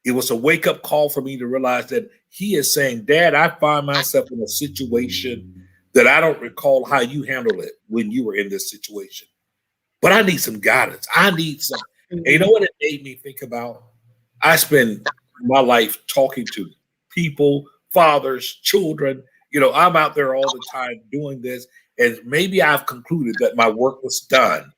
It was a wake-up call for me to realize that he is saying, Dad, I find myself in a situation that I don't recall how you handled it when you were in this situation. But I need some guidance. I need some. And you know what it made me think about? I spend my life talking to people, fathers, children. I'm out there all the time doing this. And maybe I've concluded that my work was done.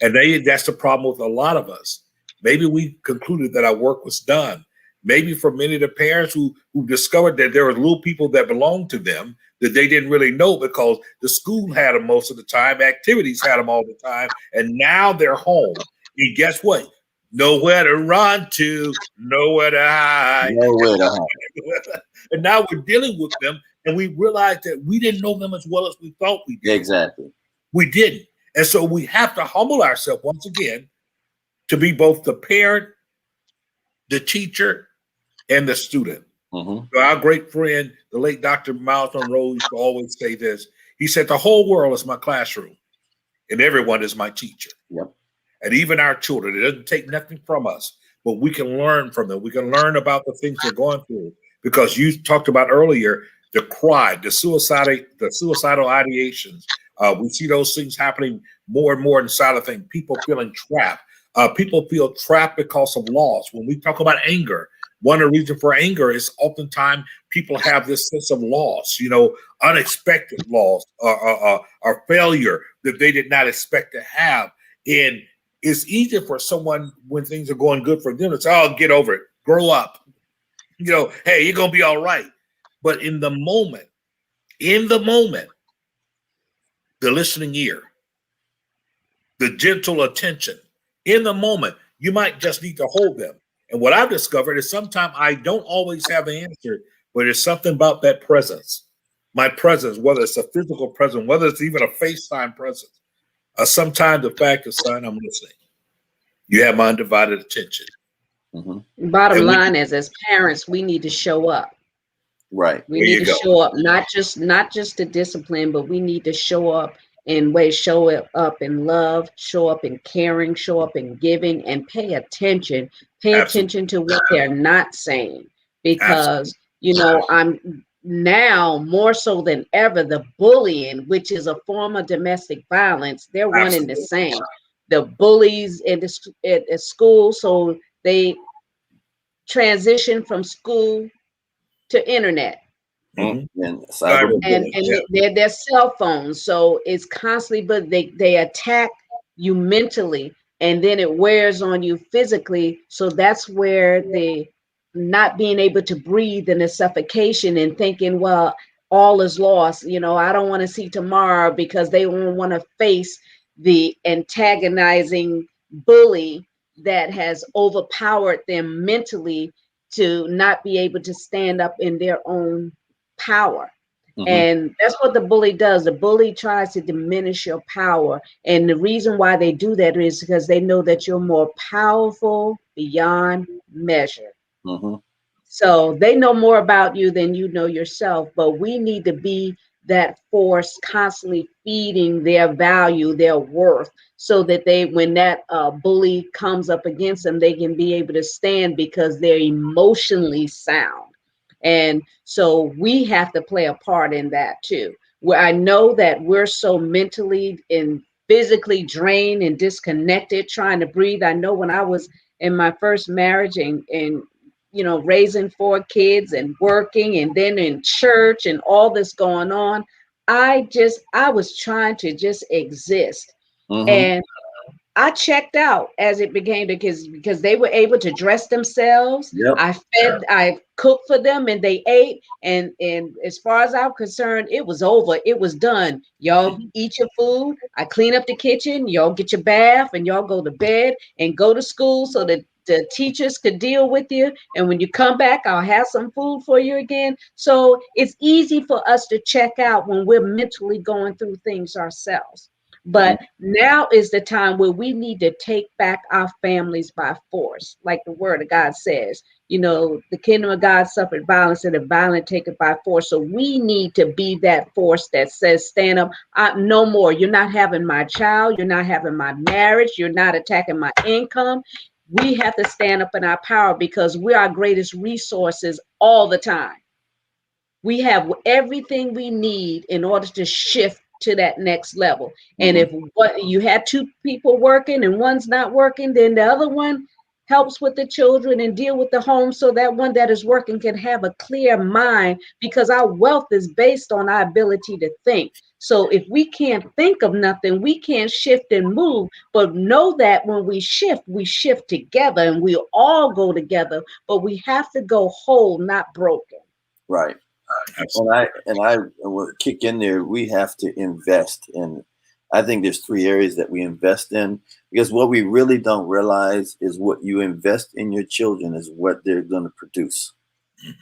And that's the problem with a lot of us. Maybe we concluded that our work was done. Maybe for many of the parents who discovered that there were little people that belonged to them that they didn't really know because the school had them most of the time, activities had them all the time, and now they're home. And guess what? Nowhere to run to, nowhere to hide. Nowhere to hide. And now we're dealing with them, and we realize that we didn't know them as well as we thought we did. Exactly. We didn't. And so we have to humble ourselves once again to be both the parent, the teacher, and the student. Mm-hmm. So our great friend, the late Dr. Miles Monroe, used to always say this. He said, the whole world is my classroom, and everyone is my teacher. Yep. And even our children, it doesn't take nothing from us, but we can learn from them. We can learn about the things they're going through. Because you talked about earlier, the crime, the suicidal ideations. We see those things happening more and more inside of things. People feeling trapped. People feel trapped because of loss. When we talk about anger, one of the reasons for anger is oftentimes people have this sense of loss, unexpected loss or failure that they did not expect to have. And it's easier for someone when things are going good for them to say, oh, get over it, grow up. Hey, you're going to be all right. But in the moment, the listening ear, the gentle attention, in the moment, you might just need to hold them. And what I've discovered is sometimes I don't always have the answer, but there's something about that presence. My presence, whether it's a physical presence, whether it's even a FaceTime presence. Sometimes the fact is, son, I'm listening. You have my undivided attention. Mm-hmm. Bottom line is, as parents, we need to show up. Right. We need to show up, not just to discipline, but we need to show up in ways, show up in love, show up in caring, show up in giving, and pay attention. Pay attention to what they're not saying, because I'm now more so than ever, the bullying, which is a form of domestic violence, they're one and the same. The bullies at school, so they transition from school to internet. Mm-hmm. And their cell phones. So it's constantly, but they attack you mentally, and then it wears on you physically. So that's where the not being able to breathe and the suffocation and thinking, well, all is lost. I don't want to see tomorrow, because they won't want to face the antagonizing bully that has overpowered them mentally to not be able to stand up in their own power. Mm-hmm. And that's what the bully does. The bully tries to diminish your power. And the reason why they do that is because they know that you're more powerful beyond measure. Mm-hmm. So they know more about you than you know yourself. But we need to be that force, constantly feeding their value, their worth, so that when that bully comes up against them, they can be able to stand, because they're emotionally sound. And so we have to play a part in that too. Where I know that we're so mentally and physically drained and disconnected trying to breathe. I know when I was in my first marriage and raising 4 kids and working, and then in church and all this going on, I was trying to just exist. Mm-hmm. And I checked out as it began, because they were able to dress themselves. Yep. I cooked for them, and they ate. And as far as I'm concerned, it was over. It was done. Y'all eat your food. I clean up the kitchen. Y'all get your bath, and y'all go to bed and go to school, so that the teachers could deal with you. And when you come back, I'll have some food for you again. So it's easy for us to check out when we're mentally going through things ourselves. But now is the time where we need to take back our families by force, like the word of God says. You know, the kingdom of God suffered violence, and the violent take it by force. So we need to be that force that says, stand up, no more. You're not having my child. You're not having my marriage. You're not attacking my income. We have to stand up in our power because we're our greatest resources all the time. We have everything we need in order to shift to that next level. And if what you had two people working and one's not working, then the other one helps with the children and deal with the home, so that one that is working can have a clear mind, because our wealth is based on our ability to think. So if we can't think of nothing, we can't shift and move. But know that when we shift together, and we all go together, but we have to go whole, not broken. Right. And I will kick in there. We have to invest in. I think there's three areas that we invest in, because what we really don't realize is what you invest in your children is what they're going to produce.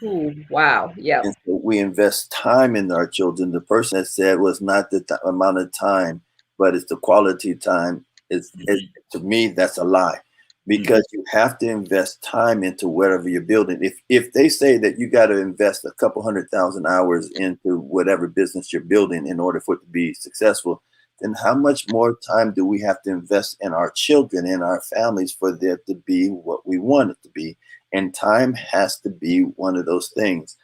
Ooh, wow. Yeah. And so we invest time in our children. The person that said was not the amount of time, but it's the quality time. To me, that's a lie, because you have to invest time into whatever you're building. If they say that you got to invest a couple 100,000 hours into whatever business you're building in order for it to be successful, then how much more time do we have to invest in our children, in our families, for there to be what we want it to be? And time has to be one of those things.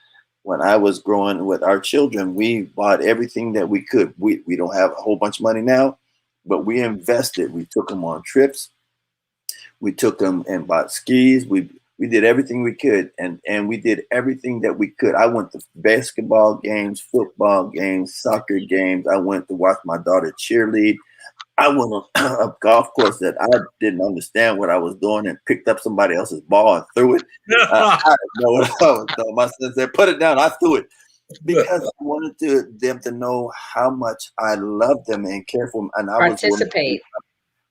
When I was growing with our children, we bought everything that we could. We don't have a whole bunch of money now, but we invested. We took them on trips. We took them and bought skis. We did everything we could, and we did everything that we could. I went to basketball games, football games, soccer games. I went to watch my daughter cheerlead. I went on a golf course that I didn't understand what I was doing, and picked up somebody else's ball and threw it. I didn't know what I was doing. My son said, "Put it down." I threw it because I wanted them to know how much I loved them and care for them, and I was Participate.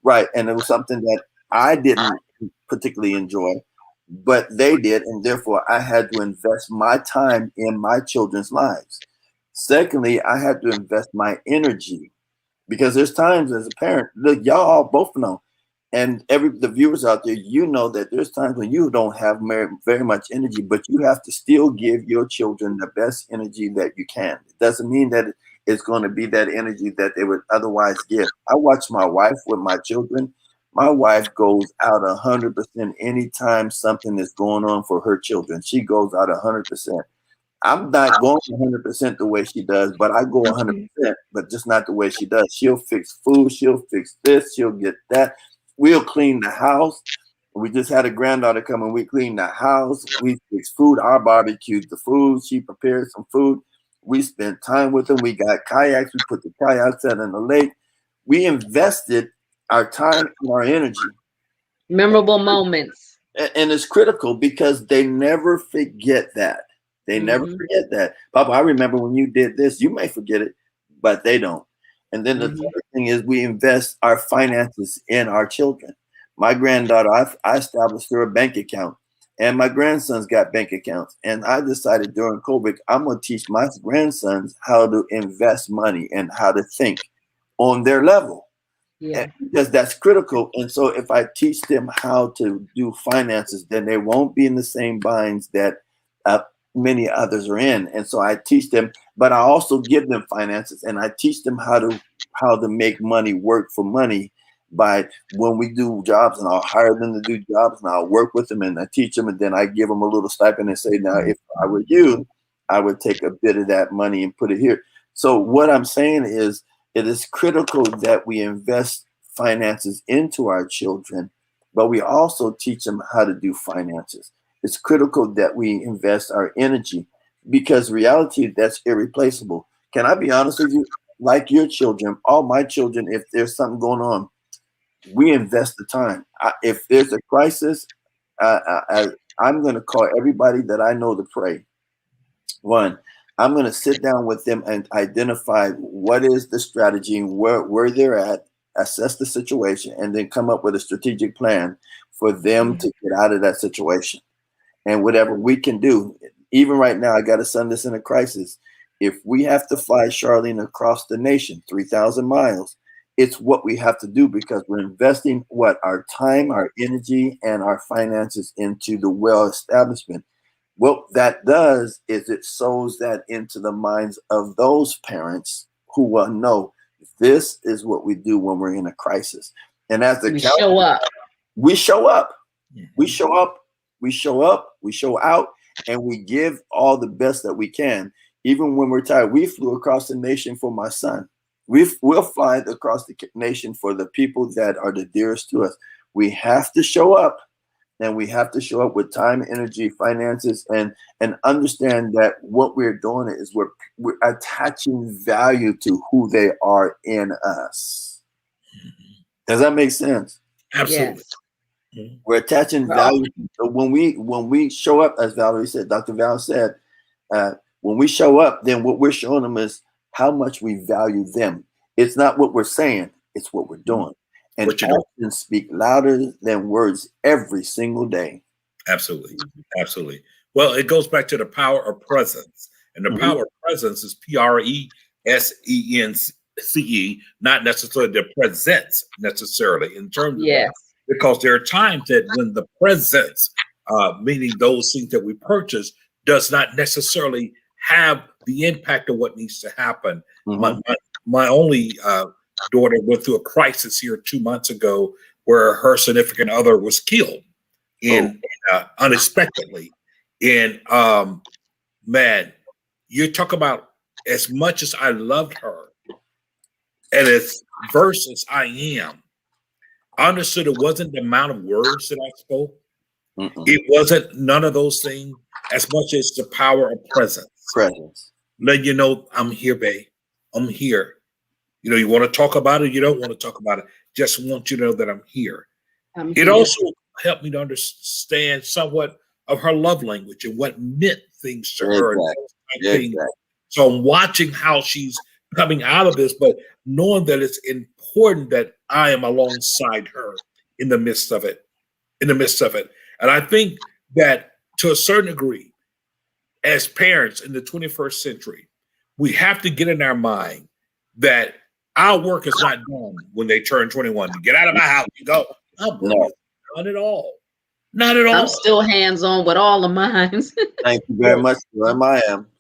right. And it was something that I didn't particularly enjoy, but they did, and therefore I had to invest my time in my children's lives. Secondly, I had to invest my energy, because there's times as a parent, look, y'all all both know, and the viewers out there, you know that there's times when you don't have very much energy, but you have to still give your children the best energy that you can. It doesn't mean that it's going to be that energy that they would otherwise give. I watch my wife with my children. My wife goes out 100% anytime something is going on for her children. She goes out 100%. I'm not going 100% the way she does, but I go 100%, but just not the way she does. She'll fix food. She'll fix this. She'll get that. We'll clean the house. We just had a granddaughter come and we cleaned the house. We fix food. I barbecued the food. She prepared some food. We spent time with them. We got kayaks. We put the kayaks out in the lake. We invested our time and our energy. Memorable moments. And it's critical because they never forget that. They never forget that. Papa, I remember when you did this. You may forget it, but they don't. And then the third thing is we invest our finances in our children. My granddaughter, I established her a bank account, and my grandsons got bank accounts. And I decided during COVID, I'm going to teach my grandsons how to invest money and how to think on their level. Yeah. Because that's critical. And so if I teach them how to do finances, then they won't be in the same binds that many others are in. And so I teach them, but I also give them finances, and I teach them how to make money work for money by when we do jobs, and I'll hire them to do jobs, and I'll work with them, and I teach them, and then I give them a little stipend and say, now, if I were you, I would take a bit of that money and put it here. So what I'm saying is, it is critical that we invest finances into our children, but we also teach them how to do finances. It's critical that we invest our energy, because reality, that's irreplaceable. Can I be honest with you? Like your children, all my children, if there's something going on, we invest the time. If there's a crisis, I'm going to call everybody that I know to pray. One, I'm going to sit down with them and identify what is the strategy and where they're at, assess the situation, and then come up with a strategic plan for them to get out of that situation. And whatever we can do, even right now, I got a son that's in a crisis. If we have to fly Charlene across the nation, 3,000 miles, it's what we have to do because we're investing our time, our energy, and our finances into the well establishment. What that does is it sows that into the minds of those parents who will know this is what we do when we're in a crisis. And as the show up. We show up. We show up. We show up. We show out, and we give all the best that we can. Even when we're tired, we flew across the nation for my son. We'll fly across the nation for the people that are the dearest to us. We have to show up, and we have to show up with time, energy, finances, and understand that what we're doing is we're attaching value to who they are in us. Does that make sense? Absolutely. Yes. We're attaching value. So when we show up, as Valerie said, Dr. Val said, when we show up, then what we're showing them is how much we value them. It's not what we're saying, it's what we're doing. And actions speak louder than words every single day. Absolutely. Absolutely. Well, it goes back to the power of presence. And the power of presence is PRESENCE, not necessarily the presence necessarily in terms of that. Because there are times that when the presence, meaning those things that we purchase, does not necessarily have the impact of what needs to happen. My only daughter went through a crisis here 2 months ago where her significant other was killed unexpectedly. And man, you talk about as much as I loved her and as versed as I am, I understood it wasn't the amount of words that I spoke. It wasn't none of those things as much as the power of presence. Let you know, I'm here, babe. I'm here. You know, you want to talk about it, you don't want to talk about it. Just want you to know that I'm here. It also helped me to understand somewhat of her love language and what meant things to her. So I'm watching how she's coming out of this, but knowing that it's important that I am alongside her in the midst of it. And I think that to a certain degree, as parents in the 21st century, we have to get in our mind that our work is not done when they turn 21. Get out of my house, you go. Not at all. Not at all. I'm still hands-on with all of mine. Thank you very much.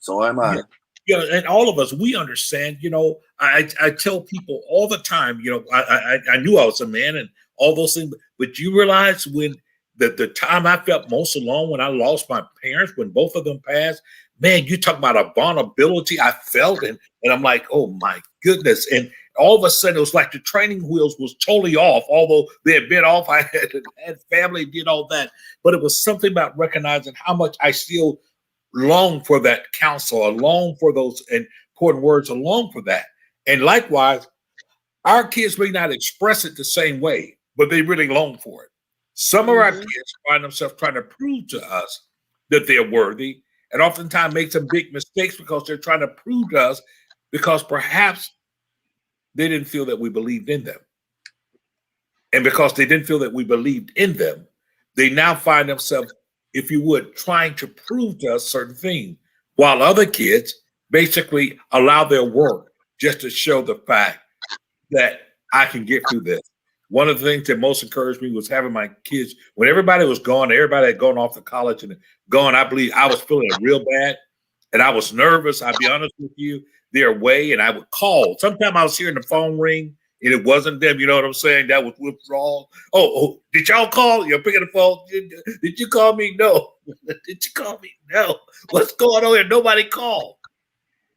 So am I. Yeah, and all of us, we understand, you know, I tell people all the time, you know, I knew I was a man and all those things, but you realize when the time I felt most alone when I lost my parents, when both of them passed, man, you talk about a vulnerability I felt, and I'm like, oh my goodness. And all of a sudden it was like the training wheels was totally off, although they had been off. I had family, did all that, but it was something about recognizing how much I still long for that counsel, I long for those important words, I long for that. And likewise, our kids may not express it the same way, but they really long for it. Some of our kids find themselves trying to prove to us that they're worthy, and oftentimes make some big mistakes because they're trying to prove to us because perhaps they didn't feel that we believed in them. And because they didn't feel that we believed in them, they now find themselves, if you would, trying to prove to us certain things, while other kids basically allow their work just to show the fact that I can get through this. One of the things that most encouraged me was having my kids, when everybody was gone, everybody had gone off to college and gone, I believe I was feeling it real bad. And I was nervous, I'll be honest with you, their way, and I would call. Sometimes I was hearing the phone ring, and it wasn't them, you know what I'm saying? That was withdrawal. Oh, did y'all call? You're picking the phone. Did you call me? No. Did you call me? No. What's going on here? Nobody called.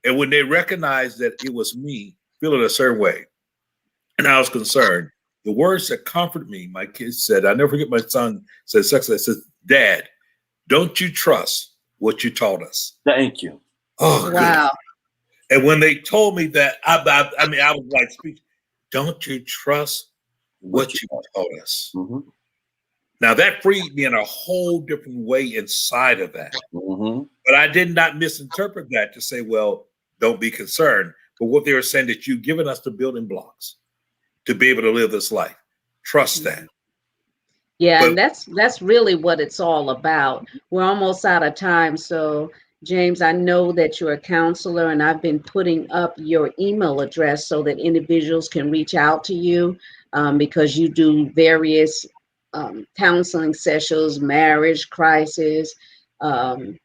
And when they recognized that it was me feeling a certain way, and I was concerned, the words that comforted me, my kids said, I never forget my son said, Dad, don't you trust what you taught us? Thank you. Oh, wow. Good. And when they told me that, I was like, don't you trust what you taught us? Now that freed me in a whole different way inside of that. But I did not misinterpret that to say, well, don't be concerned. But what they were saying, that you've given us the building blocks to be able to live this life. Trust that. Yeah, But and that's really what it's all about. We're almost out of time, so James, I know that you're a counselor, and I've been putting up your email address so that individuals can reach out to you, because you do various counseling sessions, marriage crisis, um,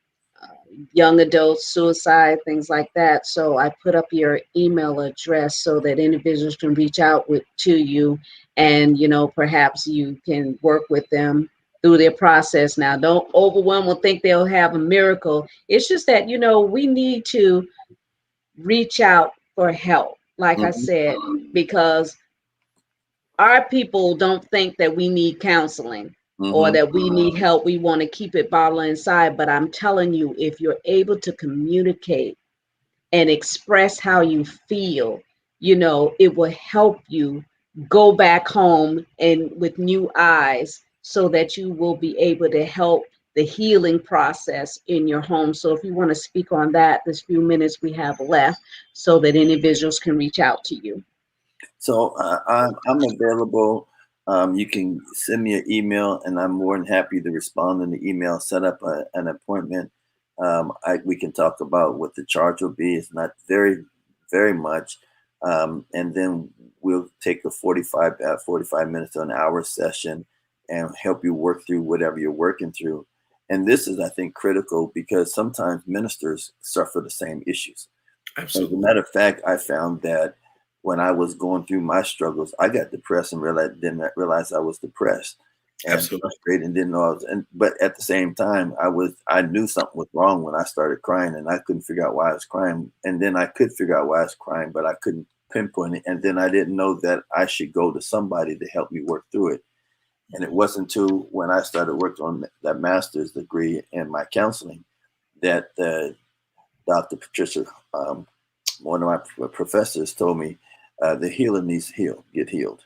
young adults, suicide, things like that. So I put up your email address so that individuals can reach out to you, and perhaps you can work with them through their process. Now, don't overwhelm or think they'll have a miracle. It's just that we need to reach out for help, like I Mhm, said, because our people don't think that we need counseling or mhm. that we need help. We want to keep it bottled inside. But I'm telling you, if you're able to communicate and express how you feel, it will help you go back home and with new eyes so that you will be able to help the healing process in your home. So if you want to speak on that, this few minutes we have left, so that individuals can reach out to you. So I'm available. You can send me an email, and I'm more than happy to respond in the email. Set up an appointment. We can talk about what the charge will be. It's not very much, and then we'll take a 45 minutes to an hour session and help you work through whatever you're working through. And this is, I think, critical because sometimes ministers suffer the same issues. As a absolutely. matter of fact, I found that when I was going through my struggles, I got depressed and didn't realize I was depressed and Absolutely. frustrated and didn't know I was. But at the same time, I knew something was wrong when I started crying, and I couldn't figure out why I was crying. And then I could figure out why I was crying, but I couldn't pinpoint it. And then I didn't know that I should go to somebody to help me work through it. And it wasn't until when I started working on that master's degree in my counseling that Dr. Patricia, one of my professors, told me the healer needs to get healed.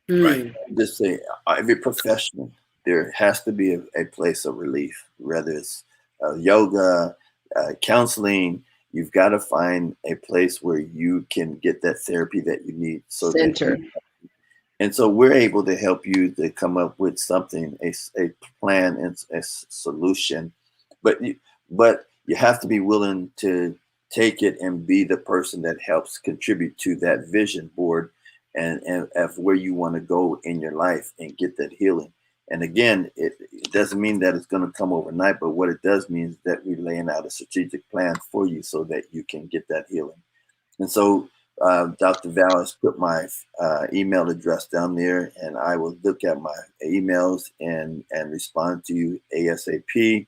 Right. Hmm. Just say every professional, there has to be a place of relief, whether it's yoga, counseling. You've got to find a place where you can get that therapy that you need, so that Center. and so we're able to help you to come up with something, a plan and a solution. But you have to be willing to take it and be the person that helps contribute to that vision board and of where you want to go in your life and get that healing. And again, it doesn't mean that it's going to come overnight, but what it does mean is that we're laying out a strategic plan for you so that you can get that healing. And so Dr. Val has put my email address down there, and I will look at my emails and respond to you ASAP.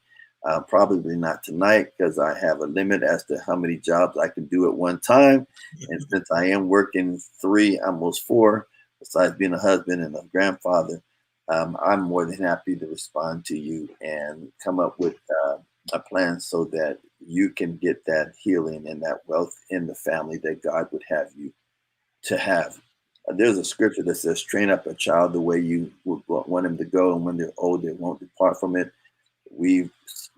Probably not tonight because I have a limit as to how many jobs I can do at one time. And since I am working 3, almost 4, besides being a husband and a grandfather, I'm more than happy to respond to you and come up with a plan so that you can get that healing and that wealth in the family that God would have you to have. There's a scripture that says, train up a child the way you would want him to go, and when they're old, they won't depart from it. We've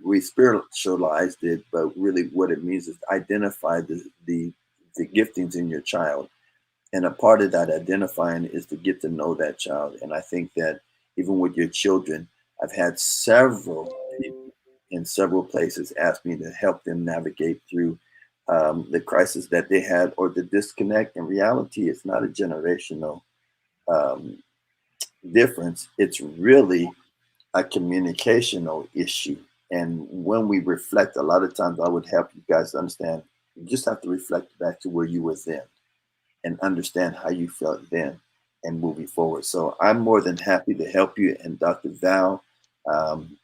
we spiritualized it, but really what it means is identify the giftings in your child. And a part of that identifying is to get to know that child. And I think that even with your children, I've had several people in several places ask me to help them navigate through the crisis that they had or the disconnect. In reality, it's not a generational um, difference. It's really a communicational issue. And when we reflect, a lot of times I would help you guys understand, you just have to reflect back to where you were then and understand how you felt then and moving forward. So I'm more than happy to help you. And Dr. Val, um,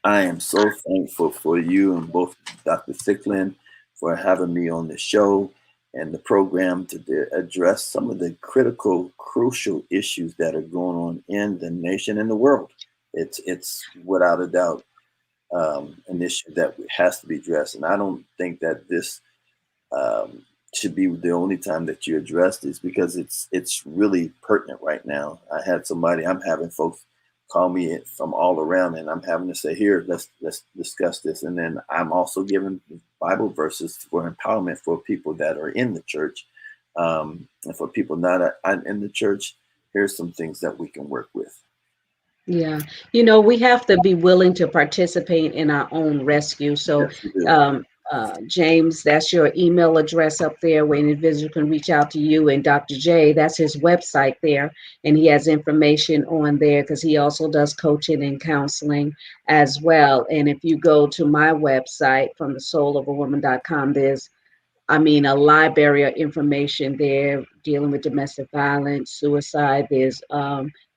I am so thankful for you and both Dr. Thicklin for having me on the show and the program to address some of the critical, crucial issues that are going on in the nation and the world. It's without a doubt an issue that has to be addressed. And I don't think that this um, should be the only time that you address this because it's really pertinent right now. I'm having folks call me from all around, and I'm having to say, here, let's discuss this. And then I'm also giving Bible verses for empowerment for people that are in the church, and for people not in the church. Here's some things that we can work with. Yeah, we have to be willing to participate in our own rescue. So, Yes, we do. um, James, that's your email address up there where an individual can reach out to you. And Dr. J, that's his website there. And he has information on there because he also does coaching and counseling as well. And if you go to my website from thesoulafofawoman.com, there's a library of information there dealing with domestic violence, suicide. There's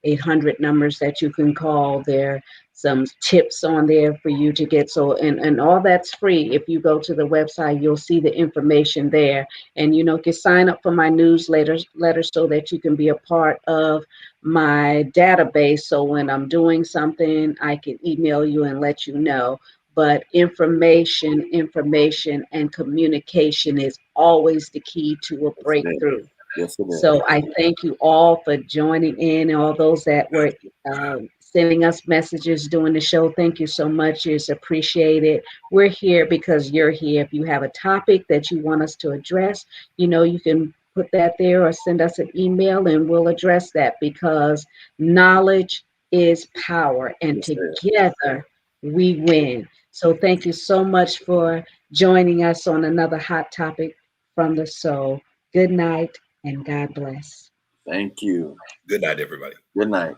800 numbers that you can call. There some tips on there for you to get. So, and all that's free. If you go to the website, you'll see the information there. And, you can sign up for my newsletter so that you can be a part of my database. So when I'm doing something, I can email you and let you know. But information, and communication is always the key to a Yes, it is. breakthrough. Yes, it is. So I thank you all for joining in, and all those that were sending us messages during the show. Thank you so much. It's appreciated. We're here because you're here. If you have a topic that you want us to address, you can put that there or send us an email and we'll address that, because knowledge is power and Yes, it is. together we win. So thank you so much for joining us on another hot topic from the soul. Good night and God bless. Thank you. Good night, everybody. Good night.